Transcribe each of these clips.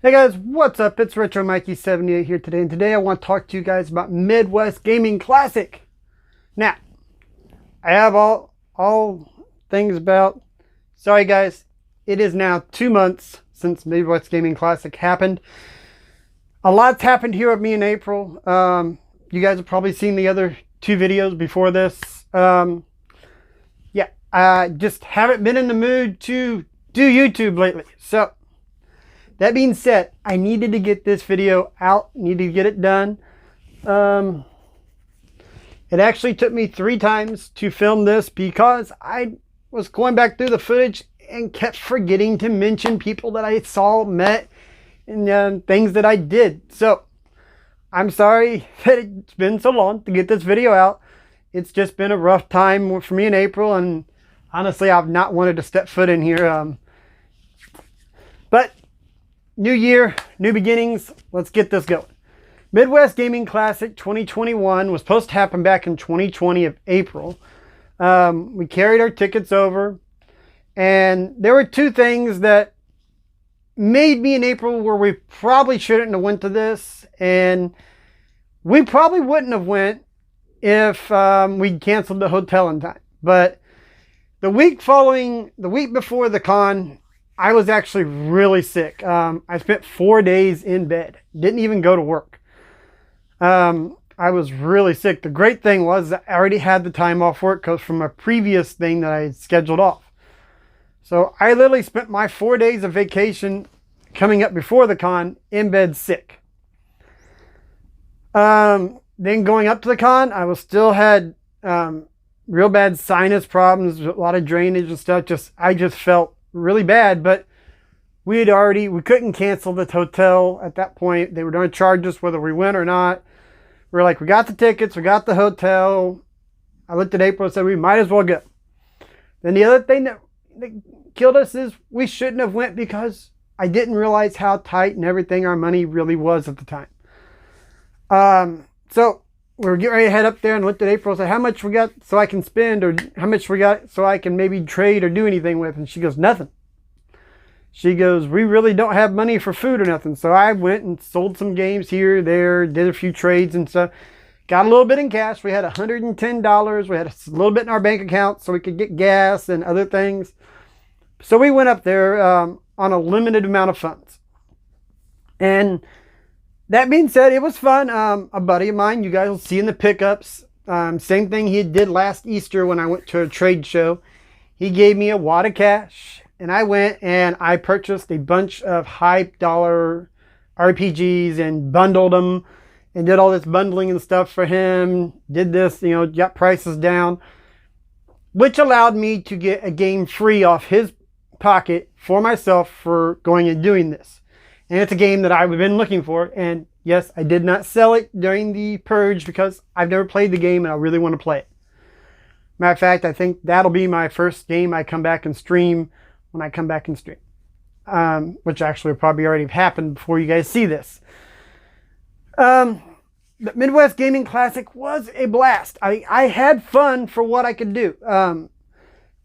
Hey guys, what's up? It's Retro Mikey 78 here today, and today I want to talk to you guys about Midwest Gaming Classic. Now, I have all things about. Sorry guys, it is now 2 months since Midwest Gaming Classic happened. A lot's happened here with me in April. You guys have probably seen the other two videos before this. Yeah, I just haven't been in the mood to do YouTube lately. So that being said, I needed to get this video out, needed to get it done. It actually took me 3 times to film this because I was going back through the footage and kept forgetting to mention people that I saw, met, and things that I did. So I'm sorry that it's been so long to get this video out. It's just been a rough time for me in April, and honestly, I've not wanted to step foot in here. But new year, new beginnings. Let's get this going. Midwest Gaming Classic 2021 was supposed to happen back in 2020 of April. We carried our tickets over, and there were 2 things that made me in April where we probably shouldn't have went to this, and we probably wouldn't have went if we'd canceled the hotel in time. But the week before the con, I was actually really sick. I spent 4 days in bed. Didn't even go to work. I was really sick. The great thing was that I already had the time off work from a previous thing that I had scheduled off. So I literally spent my 4 days of vacation coming up before the con in bed sick. Then going up to the con, I was still had real bad sinus problems, a lot of drainage and stuff. I just felt really bad, but we couldn't cancel the hotel at that point. They were going to charge us whether we went or not. We're like, we got the tickets, we got the hotel. I looked at April and said we might as well go. Then the other thing that killed us is we shouldn't have went because I didn't realize how tight and everything our money really was at the time. So we were getting ready to head up there and looked at April and said, how much we got so I can spend, or how much we got so I can maybe trade or do anything with? And she goes, nothing. She goes, we really don't have money for food or nothing. So I went and sold some games here, there, did a few trades and stuff. Got a little bit in cash. We had $110. We had a little bit in our bank account so we could get gas and other things. So we went up there on a limited amount of funds. And that being said, it was fun. A buddy of mine, you guys will see in the pickups, same thing he did last Easter when I went to a trade show. He gave me a wad of cash, and I went and I purchased a bunch of high dollar RPGs and bundled them and did all this bundling and stuff for him. Did this, got prices down, which allowed me to get a game free off his pocket for myself for going and doing this. And it's a game that I've been looking for. And yes, I did not sell it during the purge because I've never played the game and I really want to play it. Matter of fact, I think that'll be my first game I come back and stream when I come back and stream. Which actually will probably already have happened before you guys see this. The Midwest Gaming Classic was a blast. I had fun for what I could do.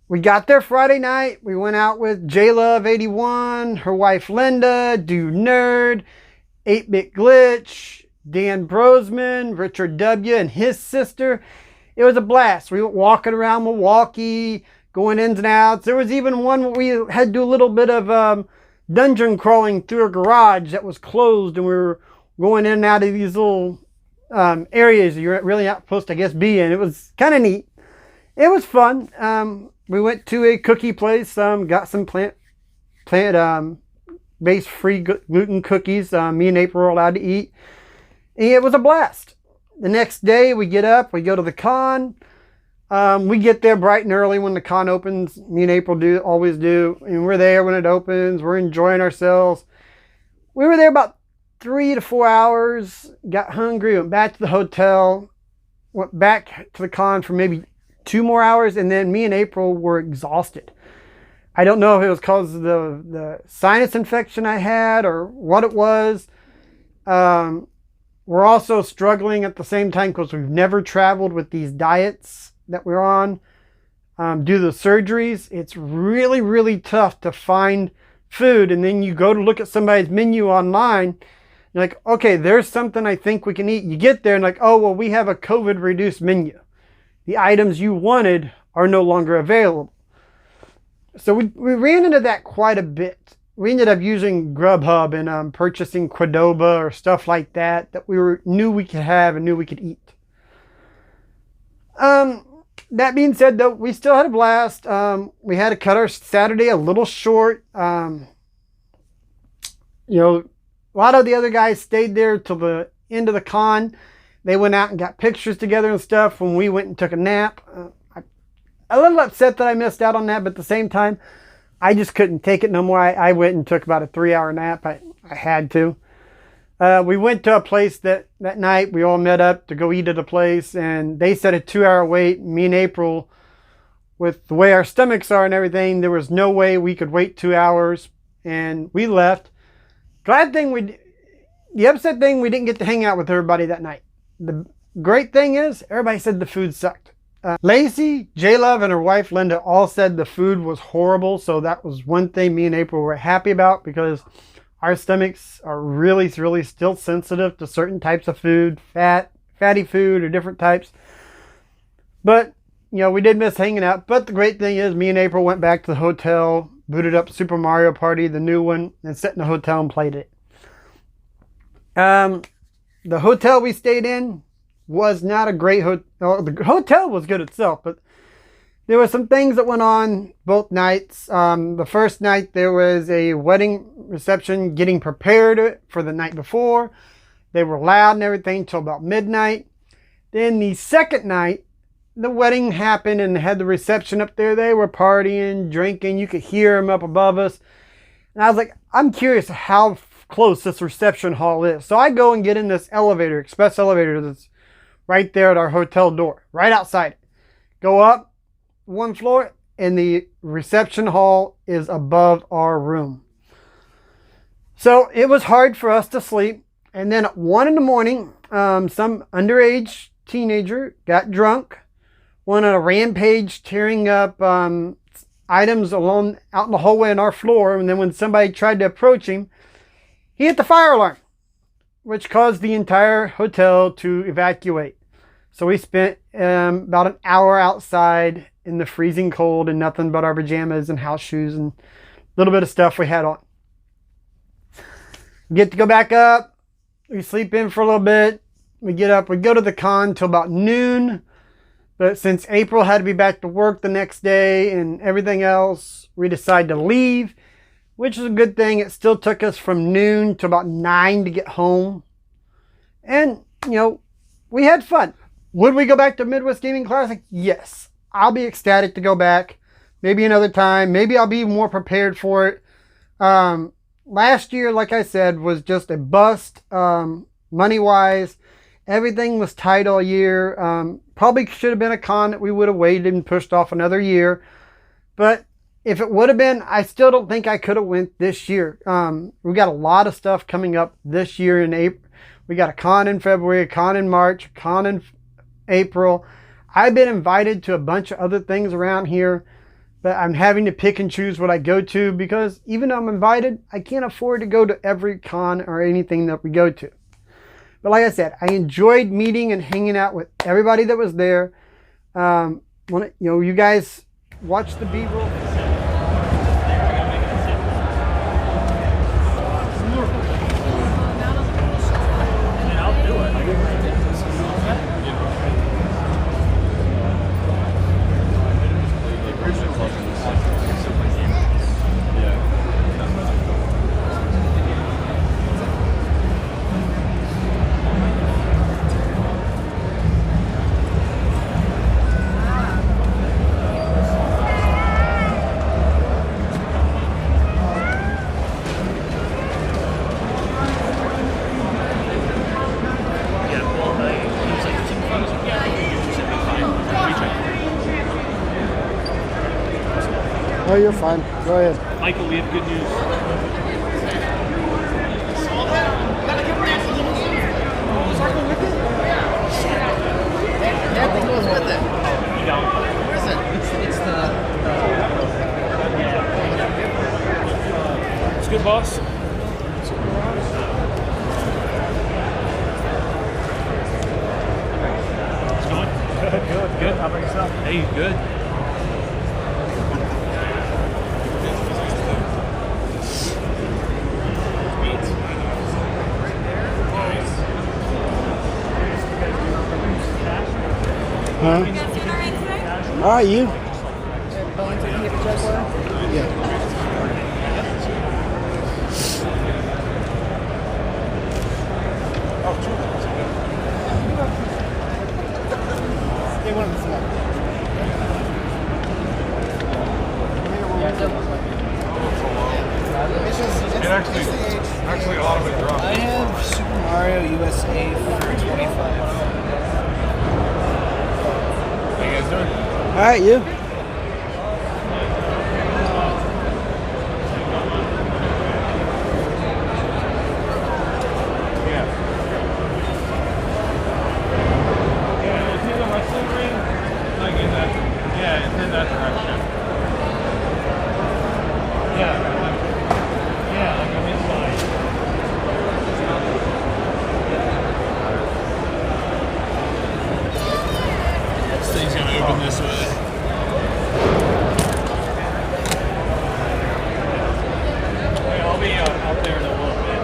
We got there Friday night. We went out with JLove81, her wife Linda, Dude Nerd, 8-Bit Glitch, Dan Brosman, Richard W, and his sister. It was a blast. We were walking around Milwaukee, going ins and outs. There was even one where we had to do a little bit of dungeon crawling through a garage that was closed, and we were going in and out of these little areas you're really not supposed to, I guess, be in. It was kind of neat. It was fun. We went to a cookie place, got some plant-based free gluten cookies. Me and April were allowed to eat. And it was a blast. The next day we get up, we go to the con. We get there bright and early when the con opens. Me and April always do. And we're there when it opens. We're enjoying ourselves. We were there about 3 to 4 hours. Got hungry, went back to the hotel. Went back to the con for maybe 2 more hours, and then me and April were exhausted. I don't know if it was because of the sinus infection I had or what it was. We're also struggling at the same time because we've never traveled with these diets that we're on. Due to the surgeries, it's really, really tough to find food, and then you go to look at somebody's menu online. You're like, okay, there's something I think we can eat. You get there and like, oh, well, we have a COVID reduced menu. The items you wanted are no longer available. So we ran into that quite a bit. We ended up using Grubhub and purchasing Qdoba or stuff like that knew we could have and knew we could eat. That being said, though, we still had a blast. We had to cut our Saturday a little short. A lot of the other guys stayed there till the end of the con. They went out and got pictures together and stuff when we went and took a nap. A little upset that I missed out on that, but at the same time, I just couldn't take it no more. I went and took about a 3-hour nap. I had to. We went to a place that night. We all met up to go eat at a place, and they said a 2-hour wait. Me and April, with the way our stomachs are and everything, there was no way we could wait 2 hours, and we left. The upset thing, we didn't get to hang out with everybody that night. The great thing is, everybody said the food sucked. Lacey, J-Love, and her wife Linda all said the food was horrible, so that was one thing me and April were happy about, because our stomachs are really, really still sensitive to certain types of food, fatty food or different types. But, we did miss hanging out. But the great thing is, me and April went back to the hotel, booted up Super Mario Party, the new one, and sat in the hotel and played it. The hotel we stayed in was not a great hotel. The hotel was good itself, but there were some things that went on both nights. The first night there was a wedding reception getting prepared for the night before. They were loud and everything till about midnight. Then the second night, the wedding happened and they had the reception up there. They were partying, drinking. You could hear them up above us. And I was like, I'm curious how close this reception hall is. So I go and get in this elevator, express elevator that's right there at our hotel door, right outside. Go up one floor, and the reception hall is above our room. So it was hard for us to sleep. And then at 1 in the morning, some underage teenager got drunk, went on a rampage, tearing up items out in the hallway on our floor. And then when somebody tried to approach him, he hit the fire alarm, which caused the entire hotel to evacuate. So we spent about an hour outside in the freezing cold and nothing but our pajamas and house shoes and a little bit of stuff we had on. Get to go back up. We sleep in for a little bit. We get up. We go to the con till about noon. But since April had to be back to work the next day and everything else, we decided to leave, which is a good thing. It still took us from noon to about 9 to get home. And, we had fun. Would we go back to Midwest Gaming Classic? Yes. I'll be ecstatic to go back. Maybe another time. Maybe I'll be more prepared for it. Last year, like I said, was just a bust. Money-wise, everything was tight all year. Probably should have been a con that we would have waited and pushed off another year. But if it would have been, I still don't think I could have went this year. We got a lot of stuff coming up this year in April. We got a con in February, a con in March, a con in April. I've been invited to a bunch of other things around here, but I'm having to pick and choose what I go to, because even though I'm invited, I can't afford to go to every con or anything that we go to. But like I said, I enjoyed meeting and hanging out with everybody that was there. You guys watch the B-roll. Oh, you're fine. Go ahead. Michael, we have good news. Everything goes with it. You don't. Where is it? It's the Good. How about yourself? Hey, good. Huh? All right, you? Yeah. They want to small. Actually, a lot of it dropped. I have Super Mario USA for 25. How you guys doing? All right, you? Yeah, it's in the wrestling ring. Like in that. Yeah, it's in that direction. Yeah, like I'm inside. This thing's gonna open this way. I'll be out there in a little bit.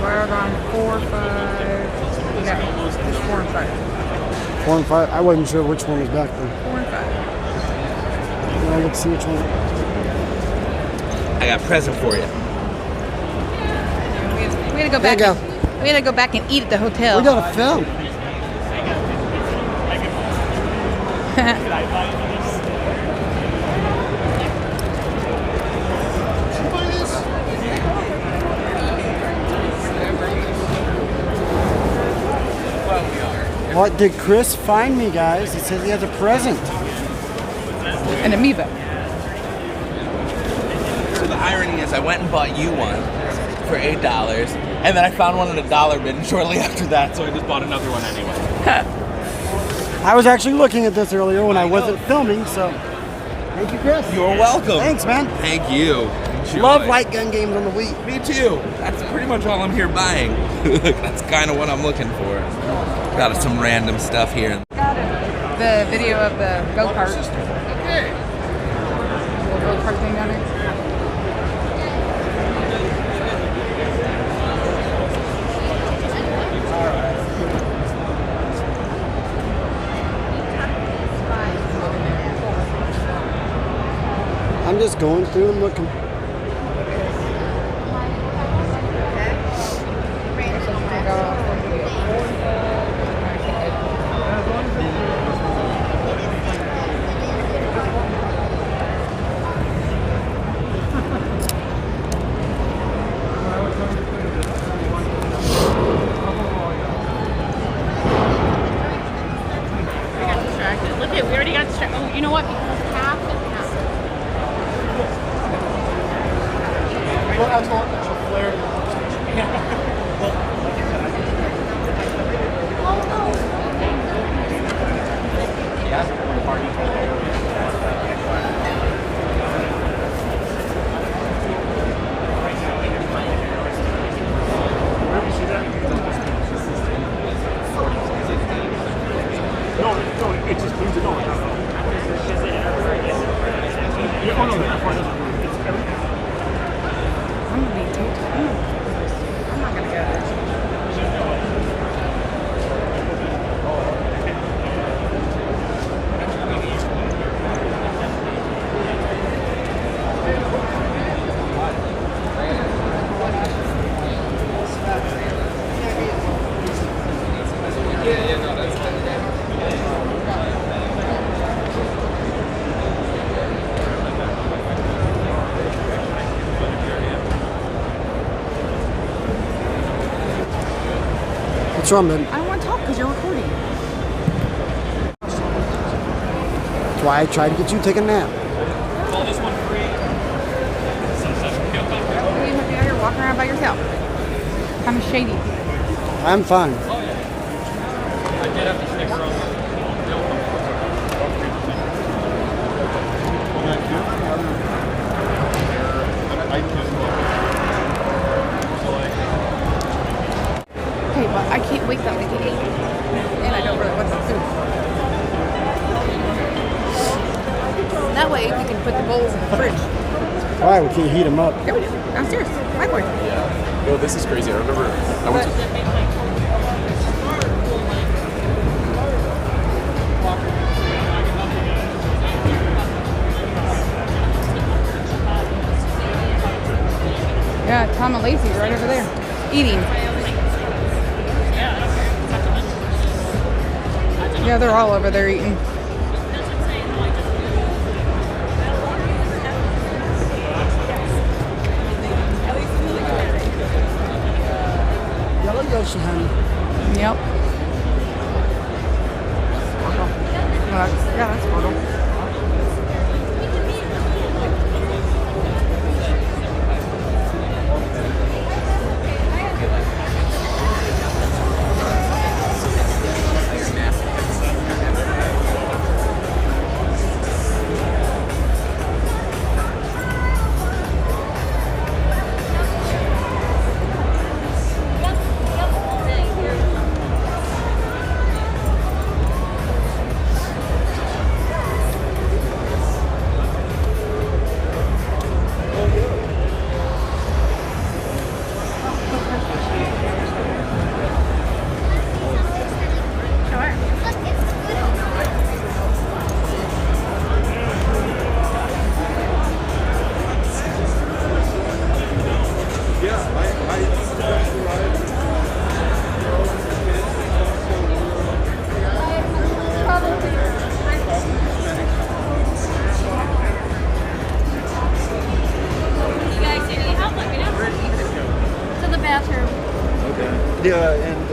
Wild on 4, 5. Yeah, just 4 and 5. 4 and 5. I wasn't sure which one was back there. 4 and 5. Yeah, I get to see which one. I got a present for you. We had to go back. There you We had to go back and eat at the hotel. We got a film. What did Chris find me, guys? He says he has a present. An amoeba. So the irony is I went and bought you one for $8, and then I found one in a dollar bin shortly after that, so I just bought another one anyway. I was actually looking at this earlier when I wasn't filming, so thank you, Chris. You're welcome. Thanks, man. Thank you. Enjoy. Love light gun games on the Wii. Me too. That's pretty much all I'm here buying. That's kind of what I'm looking for. Got some random stuff here. The video of the go-kart. Little go-kart thing down there. I'm just going through and looking. Look at, we already got distracted. Oh, you know what? Because half and half. I'm gonna be too. I'm not gonna go. What's wrong, man? I don't want to talk because you're recording. That's why I tried to get you to take a nap. Call this one free. You have to be out here walking around by yourself. Kind of shady. I'm fine. I did have to stick around. Okay, but I can't wait that we can eat. And I don't really want the food. That way we can put the bowls in the fridge. Why? We can't heat them up. Here we do. Downstairs. My board. Yeah. No, this is crazy. I remember I went to. Yeah, Tom and Lacey's right over there. Eating. Yeah, they're all over there eating. Yellow Yoshi, honey. Yep. Yeah, that's Squirtle. Yeah, and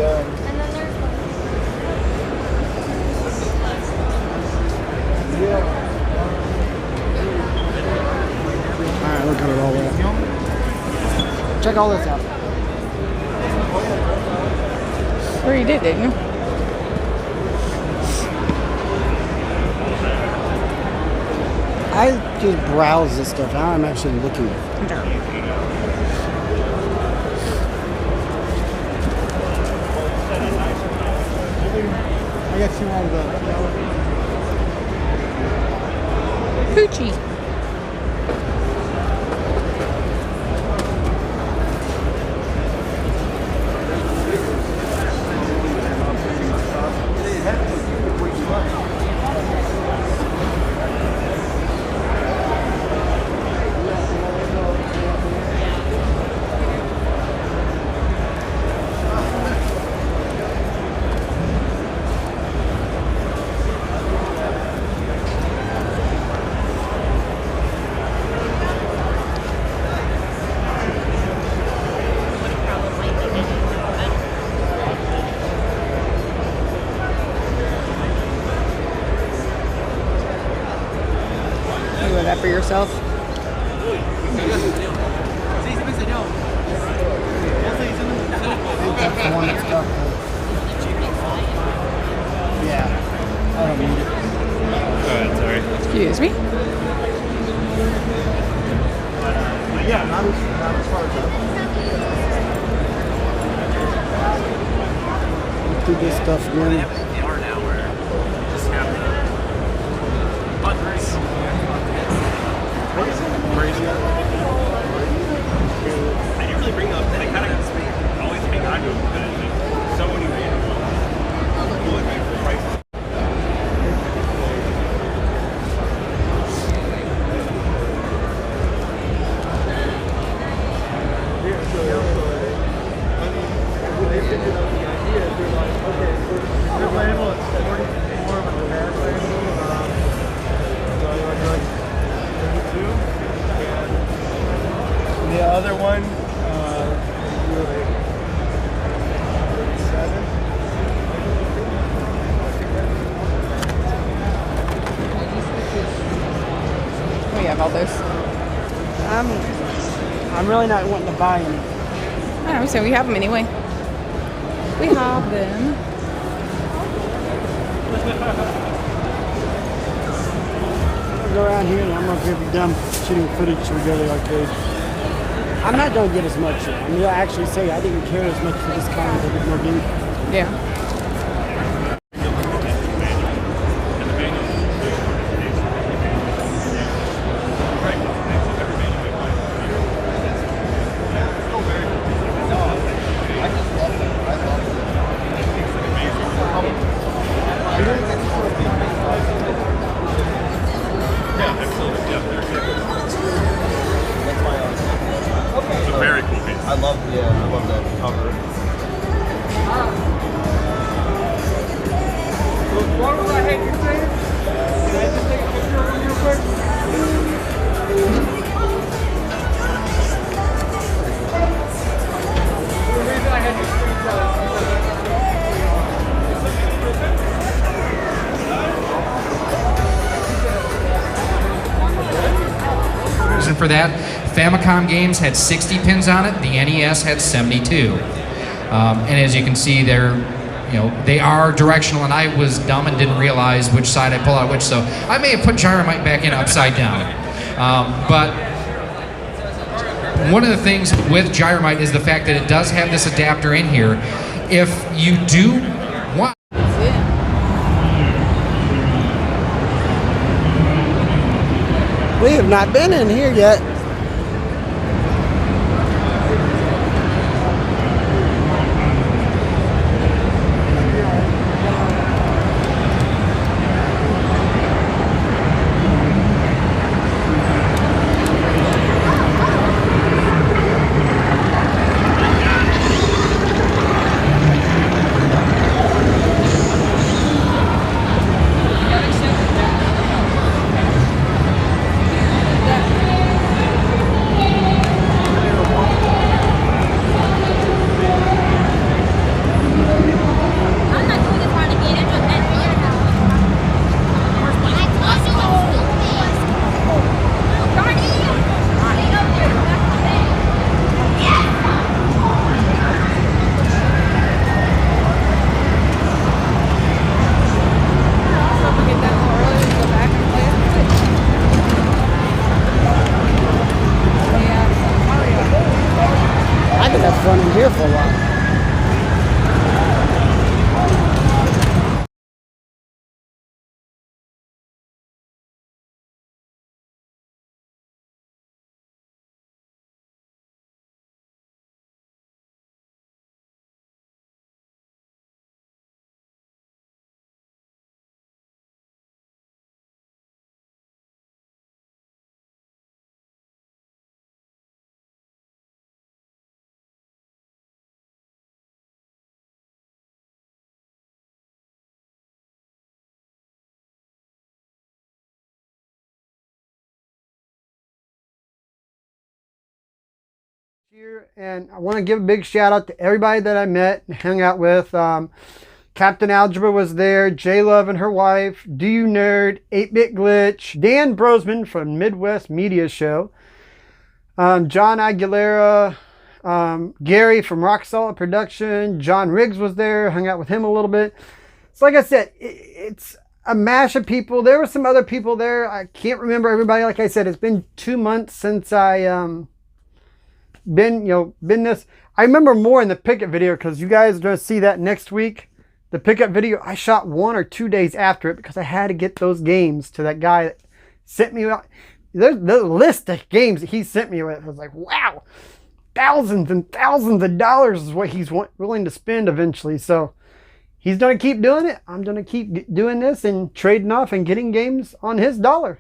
And then there's All right, we're covered all that. Check all this out. Well, you did, didn't you? I just browse this stuff. Now I'm actually looking. I got you on the Poochie. You want that for yourself? that's the one that's got the. Yeah. I don't need it. Alright, sorry. Excuse me. yeah, not as far as that. Let's do this stuff again. They are now where just happened. Buttons. Crazy. I didn't really bring up. I kind of always hang on to them, but so many random ones. Cool for prices. The other one, We have all those. I'm really not wanting to buy any. I don't know, so we have them anyway. We have them. around here, and I'm not going to be done shooting footage to go to the arcade. I'm not going to get as much. I mean, I actually say I didn't care as much for this car as I did more game. Yeah. It's a very cool piece. I love that cover. What was I had you saying? Can I just take a picture of you real quick? The reason I had you Reason for that, Famicom games had 60 pins on it. The NES had 72. And as you can see, they are directional, and I was dumb and didn't realize which side I pull out which, so I may have put Gyromite back in upside down. But one of the things with Gyromite is the fact that it does have this adapter in here. If you do want... We have not been in here yet. Fun in here for a while. And I want to give a big shout out to everybody that I met and hung out with. Captain Algebra was there, J Love and her wife, Do You Nerd, 8-Bit Glitch, Dan Brosman from Midwest Media Show, John Aguilera, Gary from Rock Solid Production, John Riggs was there, hung out with him a little bit. So like I said, it's a mash of people. There were some other people there. I can't remember everybody. Like I said, it's been 2 months since I been this. I remember more in the pickup video because you guys are going to see that next week. The pickup video, I shot 1 or 2 days after it because I had to get those games to that guy that sent me. The list of games that he sent me with, I was like, wow, thousands and thousands of dollars is what he's willing to spend eventually. So he's going to keep doing it. I'm going to keep doing this and trading off and getting games on his dollar.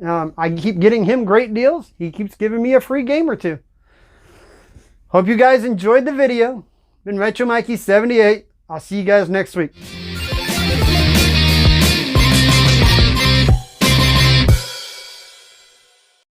I keep getting him great deals. He keeps giving me a free game or two. Hope you guys enjoyed the video. Been Retro Mikey 78. I'll see you guys next week.